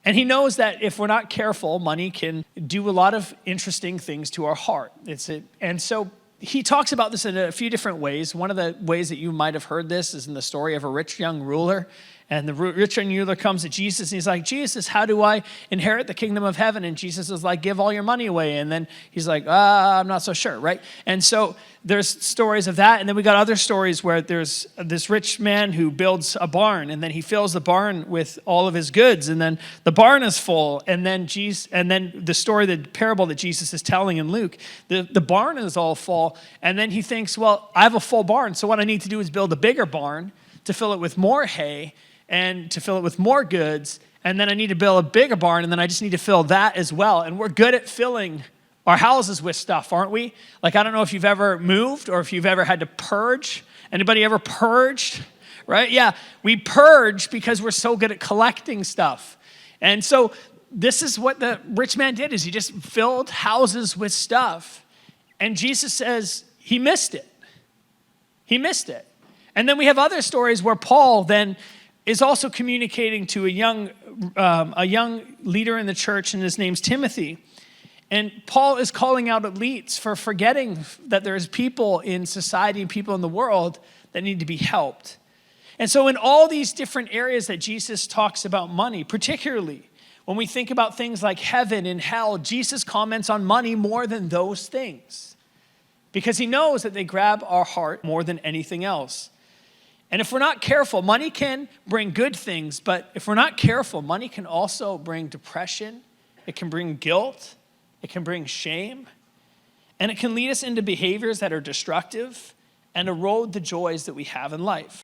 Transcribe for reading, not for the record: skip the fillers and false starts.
And he knows that if we're not careful, money can do a lot of interesting things to our heart. And so he talks about this in a few different ways. One of the ways that you might have heard this is in the story of a rich young ruler. And the rich young ruler comes to Jesus and he's like, Jesus, how do I inherit the kingdom of heaven? And Jesus is like, give all your money away. And then he's like, I'm not so sure, right? And so there's stories of that. And then we got other stories where there's this rich man who builds a barn and then he fills the barn with all of his goods. And then the barn is full. And then the story, the parable that Jesus is telling in Luke, the barn is all full. And then he thinks, well, I have a full barn. So what I need to do is build a bigger barn to fill it with more hay and to fill it with more goods, and then I need to build a bigger barn, and then I just need to fill that as well. And we're good at filling our houses with stuff, aren't we? Like, I don't know if you've ever moved or if you've ever had to purge. Anybody ever purged? Right? Yeah, we purge because we're so good at collecting stuff. And so this is what the rich man did, is he just filled houses with stuff. And Jesus says he missed it. He missed it. And then we have other stories where Paul then is also communicating to a young leader in the church, and his name's Timothy. And Paul is calling out elites for forgetting that there's people in society and people in the world that need to be helped. And so in all these different areas that Jesus talks about money, particularly when we think about things like heaven and hell, Jesus comments on money more than those things because he knows that they grab our heart more than anything else. And if we're not careful, money can bring good things, but if we're not careful, money can also bring depression, it can bring guilt, it can bring shame, and it can lead us into behaviors that are destructive and erode the joys that we have in life.